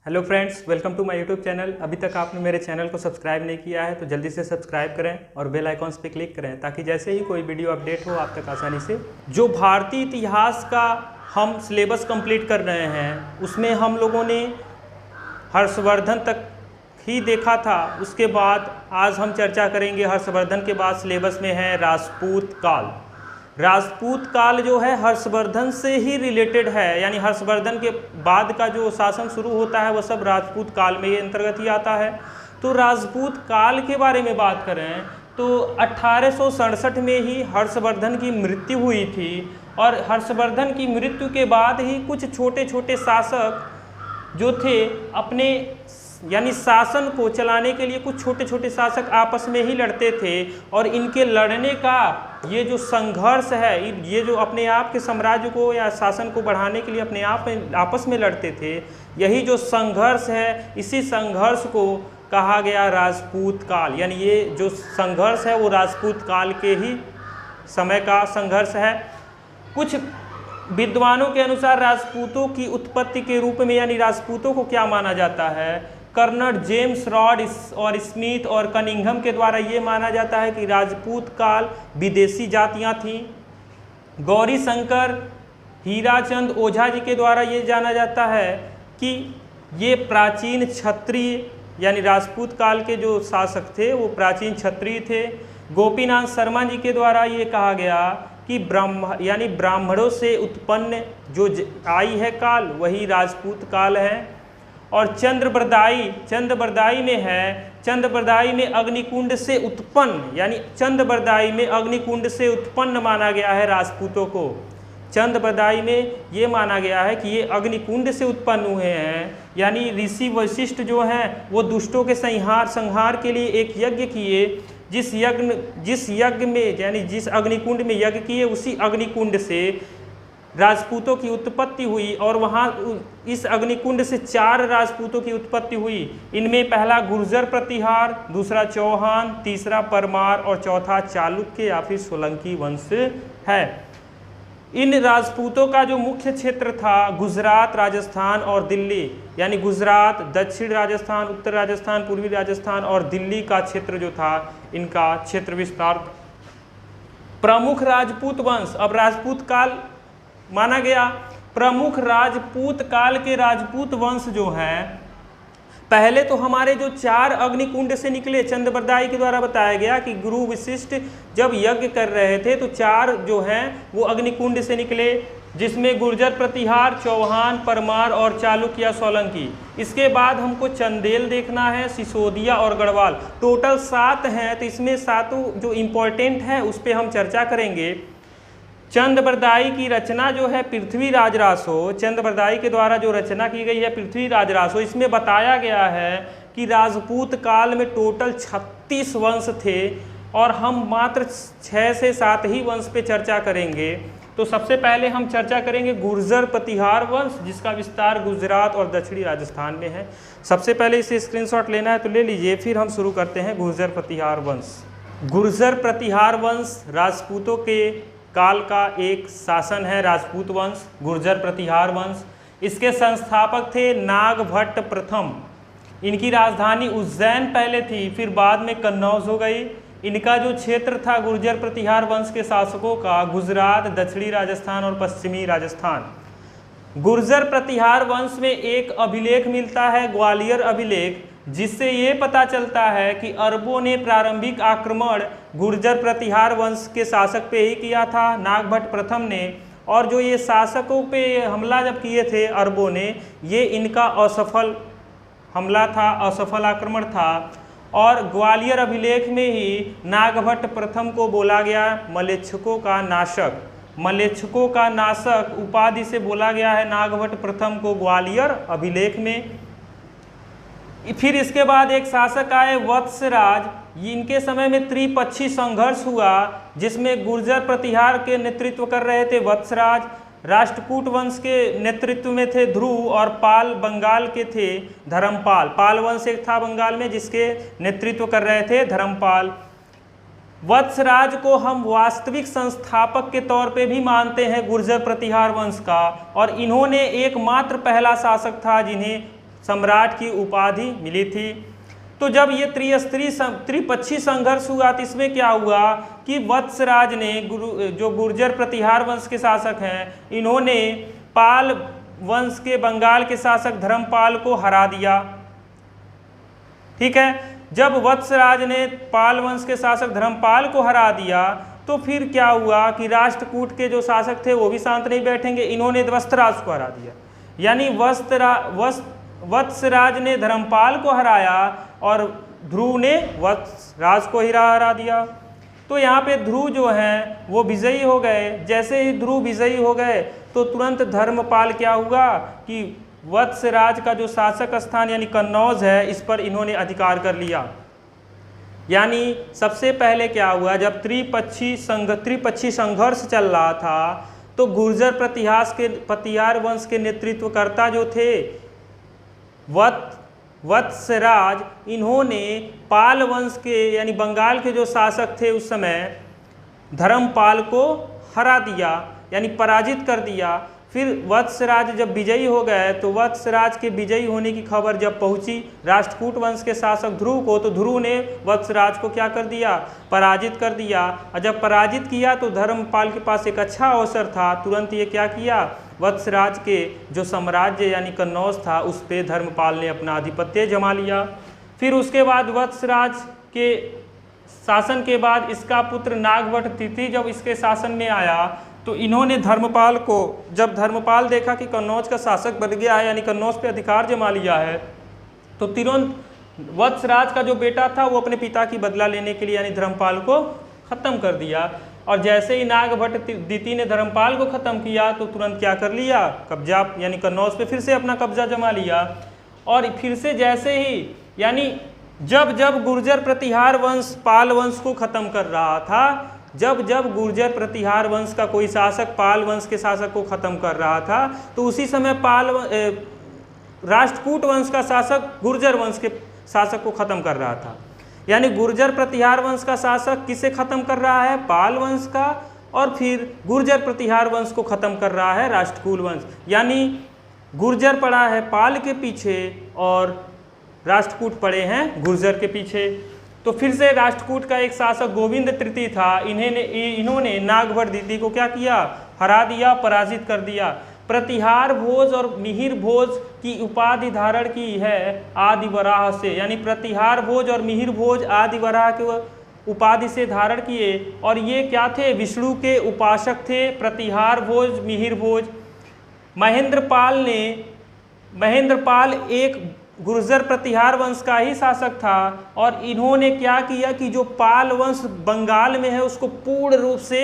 Hello friends, welcome to my YouTube channel. अभी तक आपने मेरे चैनल को सब्सक्राइब नहीं किया है तो जल्दी से सब्सक्राइब करें और बेल आइकॉन्स पे क्लिक करें ताकि जैसे ही कोई वीडियो अपडेट हो आप तक आसानी से। जो भारतीय इतिहास का हम सिलेबस कंप्लीट कर रहे हैं उसमें हम लोगों ने हर्षवर्धन तक ही देखा था। उसके बाद आज हम चर्चा करेंगे हर्षवर्धन के बाद सिलेबस में है राजपूत काल। राजपूत काल जो है हर्षवर्धन से ही रिलेटेड है, यानी हर्षवर्धन के बाद का जो शासन शुरू होता है वह सब राजपूत काल में अंतर्गत ही आता है। तो राजपूत काल के बारे में बात करें तो 1867 में ही हर्षवर्धन की मृत्यु हुई थी और हर्षवर्धन की मृत्यु के बाद ही कुछ छोटे छोटे शासक जो थे अपने यानी शासन को चलाने के लिए कुछ छोटे छोटे शासक आपस में ही लड़ते थे और इनके लड़ने का ये जो संघर्ष है, ये जो अपने आप के साम्राज्य को या शासन को बढ़ाने के लिए अपने आप में आपस में लड़ते थे, यही जो संघर्ष है इसी संघर्ष को कहा गया राजपूत काल। यानी ये जो संघर्ष है वो राजपूत काल के ही समय का संघर्ष है। कुछ विद्वानों के अनुसार राजपूतों की उत्पत्ति के रूप में यानी राजपूतों को क्या माना जाता है, कर्नल जेम्स रॉड और स्मिथ और कनिंघम के द्वारा ये माना जाता है कि राजपूत काल विदेशी जातियां थीं। गौरी शंकर हीराचंद ओझा जी के द्वारा ये जाना जाता है कि ये प्राचीन क्षत्रिय यानी राजपूत काल के जो शासक थे वो प्राचीन क्षत्रिय थे। गोपीनाथ शर्मा जी के द्वारा ये कहा गया कि ब्राह्मणों से उत्पन्न जो आई है काल वही राजपूत काल है। और चंद्रबरदाई में है, चंद्रबरदाई में अग्निकुंड से उत्पन्न यानी चंद्रबरदाई में अग्निकुंड से उत्पन्न माना गया है राजपूतों को। चंद्रबरदाई में ये माना गया है कि ये अग्निकुंड से उत्पन्न हुए हैं, यानी ऋषि वशिष्ठ जो हैं वो दुष्टों के संहार के लिए एक यज्ञ किए। जिस यज्ञ में यानी जिस अग्निकुंड में यज्ञ किए उसी अग्निकुंड से राजपूतों की उत्पत्ति हुई और वहाँ इस अग्निकुंड से 4 राजपूतों की उत्पत्ति हुई। इनमें पहला गुर्जर प्रतिहार, दूसरा चौहान, तीसरा परमार और चौथा चालुक्य या फिर सोलंकी वंश है। इन राजपूतों का जो मुख्य क्षेत्र था गुजरात, राजस्थान और दिल्ली, यानी गुजरात, दक्षिण राजस्थान, उत्तर राजस्थान, पूर्वी राजस्थान और दिल्ली का क्षेत्र जो था इनका क्षेत्र विस्तार। प्रमुख राजपूत वंश, अब राजपूत काल माना गया। प्रमुख राजपूत काल के राजपूत वंश जो हैं, पहले तो हमारे जो 4 अग्निकुंड से निकले, चंद्रबरदाई के द्वारा बताया गया कि गुरु वशिष्ठ जब यज्ञ कर रहे थे तो 4 जो हैं वो अग्निकुंड से निकले, जिसमें गुर्जर प्रतिहार, चौहान, परमार और चालुक्य सोलंकी। इसके बाद हमको चंदेल देखना है, सिसोदिया और गढ़वाल। टोटल 7 हैं, तो इसमें 7 जो इम्पोर्टेंट है उस पर हम चर्चा करेंगे। चंद्रबरदाई की रचना जो है पृथ्वीराज रासो, चंद्रबरदाई के द्वारा जो रचना की गई है पृथ्वीराज रासो, इसमें बताया गया है कि राजपूत काल में टोटल 36 वंश थे और हम मात्र 6 से 7 ही वंश पे चर्चा करेंगे। तो सबसे पहले हम चर्चा करेंगे गुर्जर प्रतिहार वंश, जिसका विस्तार गुजरात और दक्षिणी राजस्थान में है। सबसे पहले इसे स्क्रीनशॉट लेना है तो ले लीजिए, फिर हम शुरू करते हैं गुर्जर प्रतिहार वंश। गुर्जर प्रतिहार वंश राजपूतों के काल का एक शासन है, राजपूत वंश, गुर्जर प्रतिहार वंश। इसके संस्थापक थे नागभट्ट प्रथम। इनकी राजधानी उज्जैन पहले थी, फिर बाद में कन्नौज हो गई। इनका जो क्षेत्र था गुर्जर प्रतिहार वंश के शासकों का गुजरात, दक्षिणी राजस्थान और पश्चिमी राजस्थान। गुर्जर प्रतिहार वंश में एक अभिलेख मिलता है, ग्वालियर अभिलेख, जिससे ये पता चलता है कि अरबों ने प्रारंभिक आक्रमण गुर्जर प्रतिहार वंश के शासक पे ही किया था, नागभट्ट प्रथम ने। और जो ये शासकों पे हमला जब किए थे अरबों ने, ये इनका असफल हमला था, असफल आक्रमण था। और ग्वालियर अभिलेख में ही नागभट्ट प्रथम को बोला गया मलेच्छकों का नाशक। मलेच्छकों का नाशक उपाधि से बोला गया है नागभट्ट प्रथम को ग्वालियर अभिलेख में। फिर इसके बाद एक शासक आए वत्सराज। इनके समय में त्रिपक्षी संघर्ष हुआ, जिसमें गुर्जर प्रतिहार के नेतृत्व कर रहे थे वत्सराज, राष्ट्रकूट वंश के नेतृत्व में थे ध्रुव और पाल बंगाल के थे धर्मपाल। पाल वंश एक था बंगाल में जिसके नेतृत्व कर रहे थे धर्मपाल। वत्सराज को हम वास्तविक संस्थापक के तौर पे भी मानते हैं गुर्जर प्रतिहार वंश का, और इन्होंने एकमात्र पहला शासक था जिन्हें सम्राट की उपाधि मिली थी। तो जब ये त्रिपक्षी संघर्ष हुआ तो इसमें क्या हुआ कि वत्सराज ने जो गुर्जर प्रतिहार वंश के शासक हैं, इन्होंने पाल वंश के बंगाल के शासक धर्मपाल को हरा दिया। ठीक है, जब वत्सराज ने पाल वंश के शासक धर्मपाल को हरा दिया तो फिर क्या हुआ कि राष्ट्रकूट के जो शासक थे वो भी शांत नहीं बैठेंगे, इन्होंने वत्सराज को हरा दिया। यानी वत्सराज ने धर्मपाल को हराया और ध्रुव ने वत्सराज को हरा दिया। तो यहाँ पे ध्रुव जो हैं वो विजयी हो गए। जैसे ही ध्रुव विजयी हो गए तो तुरंत धर्मपाल क्या हुआ कि वत्सराज का जो शासक स्थान यानी कन्नौज है, इस पर इन्होंने अधिकार कर लिया। यानी सबसे पहले क्या हुआ, जब त्रिपक्षी संघर्ष चल रहा था तो गुर्जर प्रतिहार वंश के नेतृत्वकर्ता जो थे वत्सराज, इन्होंने पाल वंश के यानी बंगाल के जो शासक थे उस समय धर्मपाल को हरा दिया यानी पराजित कर दिया। फिर वत्सराज जब विजयी हो गए तो वत्सराज के विजयी होने की खबर जब पहुंची राष्ट्रकूट वंश के शासक ध्रुव को, तो ध्रुव ने वत्सराज को क्या कर दिया, पराजित कर दिया। और जब पराजित किया तो धर्मपाल के पास एक अच्छा अवसर था, तुरंत ये क्या किया, वत्सराज के जो साम्राज्य यानी कन्नौज था उस पर धर्मपाल ने अपना आधिपत्य जमा लिया। फिर उसके बाद वत्सराज के शासन के बाद इसका पुत्र नागभट्ट तिथि जब इसके शासन में आया तो इन्होंने धर्मपाल को, जब धर्मपाल देखा कि कन्नौज का शासक बन गया है यानी कन्नौज पे अधिकार जमा लिया है, तो तुरंत वत्सराज का जो बेटा था वो अपने पिता की बदला लेने के लिए यानी धर्मपाल को ख़त्म कर दिया। और जैसे ही नागभट्ट द्वितीय ने धर्मपाल को ख़त्म किया तो तुरंत क्या कर लिया, कब्जा यानी कन्नौज पे फिर से अपना कब्जा जमा लिया। और फिर से जैसे ही यानी जब जब गुर्जर प्रतिहार वंश पाल वंश को ख़त्म कर रहा था, जब जब गुर्जर प्रतिहार वंश का कोई शासक पाल वंश के शासक को ख़त्म कर रहा था तो उसी समय राष्ट्रकूट वंश का शासक गुर्जर वंश के शासक को ख़त्म कर रहा था। यानी गुर्जर प्रतिहार वंश का शासक किसे ख़त्म कर रहा है, पाल वंश का, और फिर गुर्जर प्रतिहार वंश को ख़त्म कर रहा है राष्ट्रकूट वंश। यानी गुर्जर पड़ा है पाल के पीछे और राष्ट्रकूट पड़े हैं गुर्जर के पीछे। तो फिर से राष्ट्रकूट का एक शासक गोविंद तृतीय था, इन्होंने नागभट्ट द्वितीय को क्या किया, हरा दिया, पराजित कर दिया। प्रतिहार भोज और मिहिर भोज की उपाधि धारण की है आदि वराह से, यानी प्रतिहार भोज और मिहिर भोज आदि वराह के उपाधि से धारण किए। और ये क्या थे, विष्णु के उपासक थे, प्रतिहार भोज मिहिर भोज। महेंद्रपाल एक गुर्जर प्रतिहार वंश का ही शासक था और इन्होंने क्या किया कि जो पाल वंश बंगाल में है उसको पूर्ण रूप से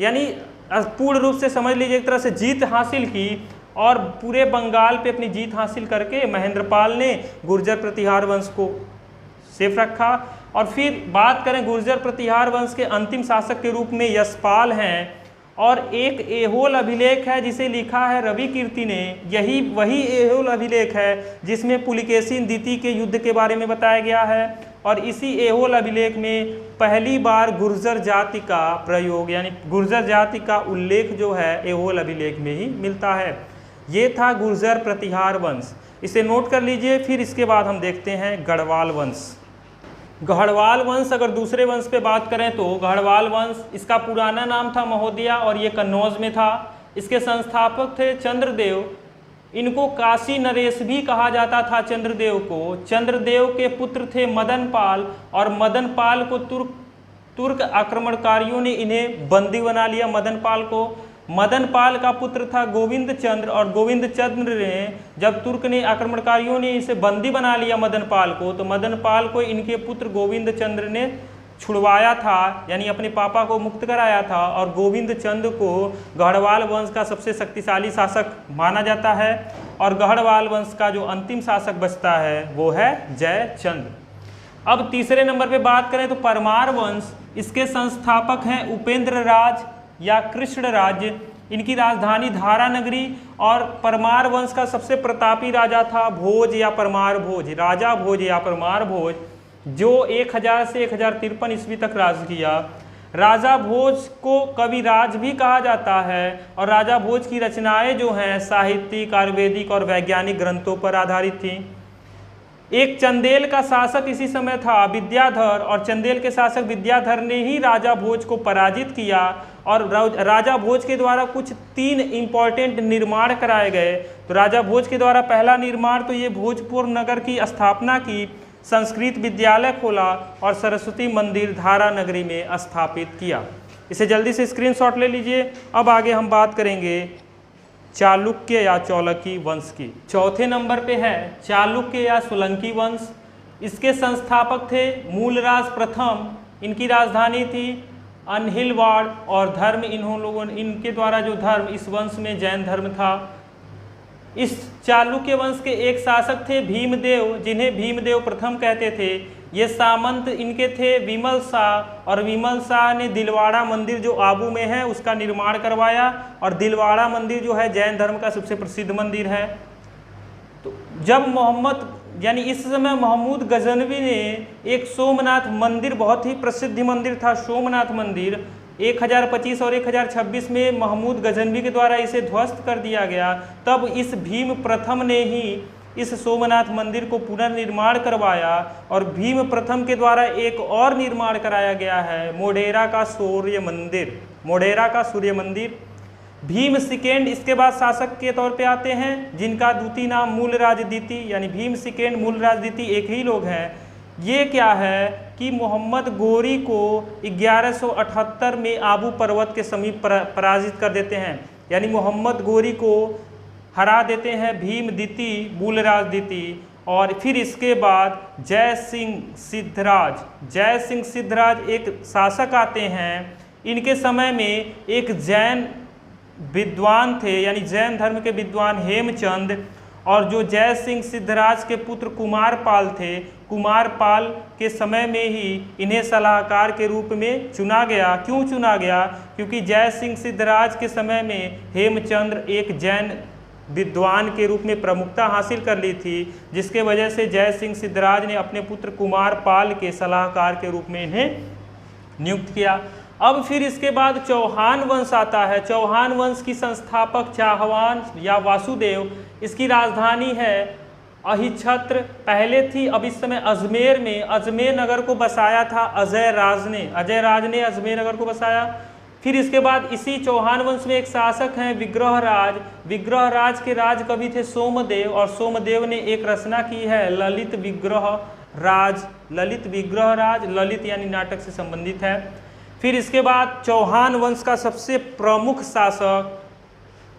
यानी पूर्ण रूप से समझ लीजिए एक तरह से जीत हासिल की और पूरे बंगाल पे अपनी जीत हासिल करके महेंद्रपाल ने गुर्जर प्रतिहार वंश को सेफ रखा। और फिर बात करें गुर्जर प्रतिहार वंश के अंतिम शासक के रूप में यशपाल हैं, और एक ऐहोल अभिलेख है जिसे लिखा है रवि कीर्ति ने। यही वही ऐहोल अभिलेख है जिसमें पुलिकेशिन द्वितीय के युद्ध के बारे में बताया गया है। और इसी ऐहोल अभिलेख में पहली बार गुर्जर जाति का प्रयोग यानी गुर्जर जाति का उल्लेख जो है ऐहोल अभिलेख में ही मिलता है। ये था गुर्जर प्रतिहार वंश, इसे नोट कर लीजिए। फिर इसके बाद हम देखते हैं गढ़वाल वंश। गढ़वाल वंश, अगर दूसरे वंश पे बात करें तो गढ़वाल वंश, इसका पुराना नाम था महोदया और ये कन्नौज में था। इसके संस्थापक थे चंद्रदेव, इनको काशी नरेश भी कहा जाता था चंद्रदेव को। चंद्रदेव के पुत्र थे मदनपाल और मदनपाल को तुर्क आक्रमणकारियों ने इन्हें बंदी बना लिया। मदनपाल का पुत्र था गोविंद चंद्र और गोविंद चंद्र ने जब तुर्क ने आक्रमणकारियों ने इसे बंदी बना लिया मदनपाल को, तो मदनपाल को इनके पुत्र गोविंद चंद्र ने छुड़वाया था यानी अपने पापा को मुक्त कराया था। और गोविंद चंद्र को गढ़वाल वंश का सबसे शक्तिशाली शासक माना जाता है। और गढ़वाल वंश का जो अंतिम शासक बचता है वो है जयचंद्र। अब तीसरे नंबर पे बात करें तो परमार वंश, इसके संस्थापक हैं उपेंद्र राज या कृष्ण राज्य। इनकी राजधानी धारा नगरी। और परमार वंश का सबसे प्रतापी राजा था भोज या परमार भोज, राजा भोज या परमार भोज, जो 1000 से 1053 ईस्वी तक राज किया। राजा भोज को कविराज भी कहा जाता है और राजा भोज की रचनाएं जो हैं साहित्यिक, आयुर्वेदिक और वैज्ञानिक ग्रंथों पर आधारित थीं। एक चंदेल का शासक इसी समय था विद्याधर, और चंदेल के शासक विद्याधर ने ही राजा भोज को पराजित किया और राजा भोज के द्वारा कुछ 3 इम्पॉर्टेंट निर्माण कराए गए। तो राजा भोज के द्वारा पहला निर्माण तो ये भोजपुर नगर की स्थापना की, संस्कृत विद्यालय खोला और सरस्वती मंदिर धारा नगरी में स्थापित किया। इसे जल्दी से स्क्रीनशॉट ले लीजिए। अब आगे हम बात करेंगे चालुक्य या चौलकी वंश की। चौथे नंबर पे है चालुक्य या सोलंकी वंश। इसके संस्थापक थे मूलराज प्रथम। इनकी राजधानी थी अनहिलवाड़ और धर्म इनके द्वारा जो धर्म इस वंश में जैन धर्म था। इस चालुक्य वंश के एक शासक थे भीमदेव, जिन्हें भीमदेव प्रथम कहते थे। ये सामंत इनके थे विमल शाह, और विमल शाह ने दिलवाड़ा मंदिर जो आबू में है उसका निर्माण करवाया, और दिलवाड़ा मंदिर जो है जैन धर्म का सबसे प्रसिद्ध मंदिर है। तो जब मोहम्मद यानी इस समय महमूद गजनवी ने एक सोमनाथ मंदिर, बहुत ही प्रसिद्ध मंदिर था सोमनाथ मंदिर, 1025 और 1026 में महमूद गजनवी के द्वारा इसे ध्वस्त कर दिया गया। तब इस भीम प्रथम ने ही इस सोमनाथ मंदिर को पुनर्निर्माण करवाया, और भीम प्रथम के द्वारा एक और निर्माण कराया गया है मोढेरा का सूर्य मंदिर। मोढेरा का सूर्य मंदिर। भीम सेकेंड इसके बाद शासक के तौर पे आते हैं, जिनका द्वितीय नाम मूलराज द्वितीय, यानी भीम सेकेंड मूलराज द्वितीय एक ही लोग हैं। ये क्या है कि मोहम्मद गोरी को 1178 में आबू पर्वत के समीप पराजित कर देते हैं, यानी मोहम्मद गोरी को हरा देते हैं भीम द्वितीय मूलराज द्वितीय। और फिर इसके बाद जय सिंह सिद्धराज एक शासक आते हैं। इनके समय में एक जैन विद्वान थे, यानी जैन धर्म के विद्वान हेमचंद, और जो जय सिंह सिद्धराज के पुत्र कुमारपाल थे, कुमारपाल के समय में ही इन्हें सलाहकार के रूप में चुना गया। क्यों चुना गया? क्योंकि जय सिंह सिद्धराज के समय में हेमचंद्र एक जैन विद्वान के रूप में प्रमुखता हासिल कर ली थी, जिसके वजह से जय सिंह सिद्धराज ने अपने पुत्र कुमारपाल के सलाहकार के रूप में इन्हें नियुक्त किया। अब फिर इसके बाद चौहान वंश आता है। चौहान वंश की संस्थापक चाहवान या वासुदेव। इसकी राजधानी है अहिछत्र पहले थी, अब इस समय अजमेर में। अजमेर नगर को बसाया था अजय राज ने अजमेर नगर को बसाया। फिर इसके बाद इसी चौहान वंश में एक शासक हैं विग्रहराज। विग्रहराज के राज कवि थे सोमदेव, और सोमदेव ने एक रचना की है ललित विग्रहराज। ललित यानी नाटक से संबंधित है। फिर इसके बाद चौहान वंश का सबसे प्रमुख शासक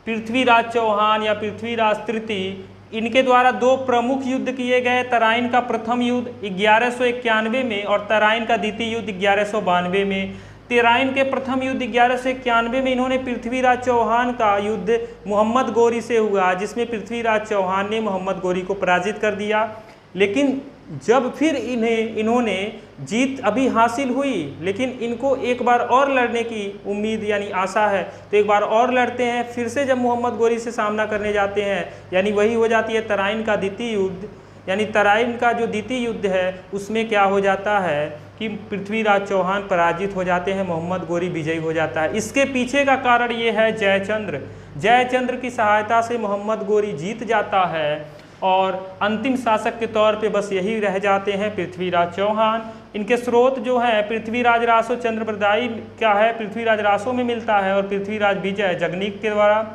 पृथ्वीराज चौहान या पृथ्वीराज तृतीय। इनके द्वारा 2 प्रमुख युद्ध किए गए। तराइन का प्रथम युद्ध 1191 में और तराइन का द्वितीय युद्ध 1192 में। तराइन के प्रथम युद्ध 1191 में इन्होंने पृथ्वीराज चौहान का युद्ध मोहम्मद गोरी से हुआ, जिसमें पृथ्वीराज चौहान ने मोहम्मद गोरी को पराजित कर दिया। लेकिन जब फिर इन्होंने जीत अभी हासिल हुई, लेकिन इनको एक बार और लड़ने की उम्मीद यानी आशा है, तो एक बार और लड़ते हैं। फिर से जब मोहम्मद गोरी से सामना करने जाते हैं, यानी वही हो जाती है तराइन का द्वितीय युद्ध। यानी तराइन का जो द्वितीय युद्ध है उसमें क्या हो जाता है कि पृथ्वीराज चौहान पराजित हो जाते हैं, मोहम्मद गोरी विजयी हो जाता है। इसके पीछे का कारण ये है जयचंद्र की सहायता से मोहम्मद गोरी जीत जाता है, और अंतिम शासक के तौर पे बस यही रह जाते हैं पृथ्वीराज चौहान। इनके स्रोत जो है पृथ्वीराज रासो चंद्रप्रदायी क्या है, पृथ्वीराज रासो में मिलता है, और पृथ्वीराज विजय जगनीक के द्वारा।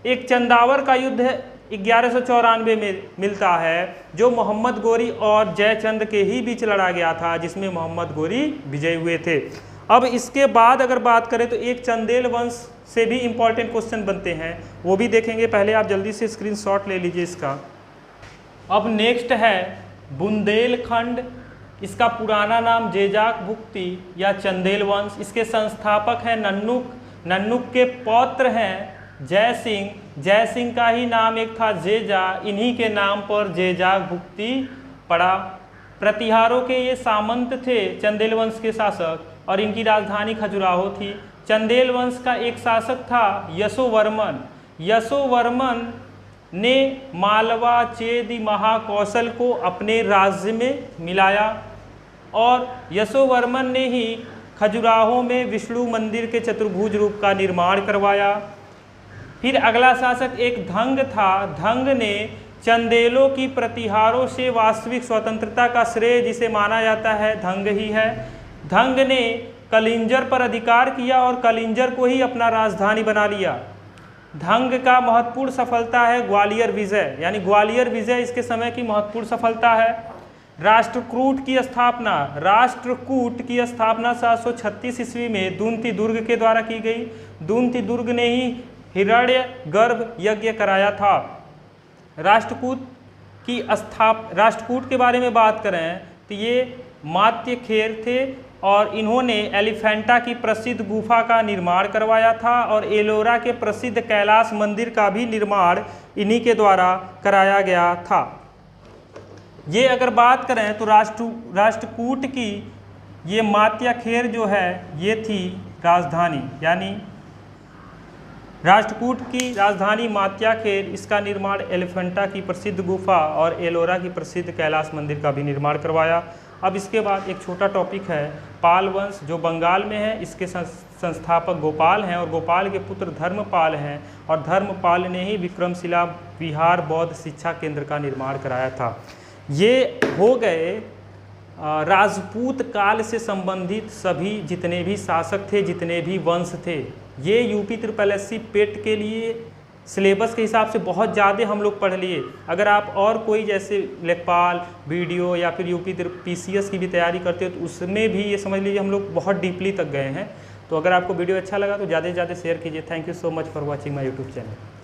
एक चंदावर का युद्ध 1194 में मिलता है, जो मोहम्मद गोरी और जयचंद्र के ही बीच लड़ा गया था, जिसमें मोहम्मद गोरी विजयी हुए थे। अब इसके बाद अगर बात करें तो एक चंदेल वंश से भी इम्पॉर्टेंट क्वेश्चन बनते हैं, वो भी देखेंगे। पहले आप जल्दी से स्क्रीनशॉट ले लीजिए इसका। अब नेक्स्ट है बुंदेलखंड। इसका पुराना नाम जेजाक भुक्ति या चंदेल वंश। इसके संस्थापक हैं नन्नुक के पौत्र हैं जय सिंह का ही नाम एक था जेजा, इन्हीं के नाम पर जेजाक भुक्ति पड़ा। प्रतिहारों के ये सामंत थे चंदेल वंश के शासक, और इनकी राजधानी खजुराहो थी। चंदेल वंश का एक शासक था यशोवर्मन ने मालवा चेदी महाकौशल को अपने राज्य में मिलाया, और यशोवर्मन ने ही खजुराहो में विष्णु मंदिर के चतुर्भुज रूप का निर्माण करवाया। फिर अगला शासक एक धंग था। धंग ने चंदेलों की प्रतिहारों से वास्तविक स्वतंत्रता का श्रेय जिसे माना जाता है धंग ही है। धंग ने कलिंजर पर अधिकार किया और कलिंजर को ही अपना राजधानी बना लिया। धंग का महत्वपूर्ण सफलता है ग्वालियर विजय, यानी ग्वालियर विजय इसके समय की महत्वपूर्ण सफलता है। राष्ट्रकूट की स्थापना 736 ईस्वी में दूनती दुर्ग के द्वारा की गई। दूनती दुर्ग ने ही हिरण्यगर्भ यज्ञ कराया था। राष्ट्रकूट के बारे में बात करें तो ये मात्य खेर थे और इन्होंने एलिफेंटा की प्रसिद्ध गुफा का निर्माण करवाया था और एलोरा के प्रसिद्ध कैलाश मंदिर का भी निर्माण इन्हीं के द्वारा कराया गया था। ये अगर बात करें तो राष्ट्रकूट की ये मात्याखेर जो है ये थी राजधानी, यानी राष्ट्रकूट की राजधानी मात्याखेर, इसका निर्माण एलिफेंटा की प्रसिद्ध गुफा और एलोरा की प्रसिद्ध कैलाश मंदिर का भी निर्माण करवाया। अब इसके बाद एक छोटा टॉपिक है पाल वंश जो बंगाल में है। इसके संस्थापक गोपाल हैं और गोपाल के पुत्र धर्मपाल हैं और धर्मपाल ने ही विक्रमशिला विहार बौद्ध शिक्षा केंद्र का निर्माण कराया था। ये हो गए राजपूत काल से संबंधित सभी जितने भी शासक थे, जितने भी वंश थे। ये यूपी SSSC पेट के लिए सिलेबस के हिसाब से बहुत ज़्यादा हम लोग पढ़ लिए। अगर आप और कोई जैसे लेखपाल वीडियो या फिर यूपी PCS की भी तैयारी करते हो तो उसमें भी ये समझ लीजिए हम लोग बहुत डीपली तक गए हैं। तो अगर आपको वीडियो अच्छा लगा तो ज़्यादा से ज़्यादा शेयर कीजिए। Thank you so much for watching my YouTube channel.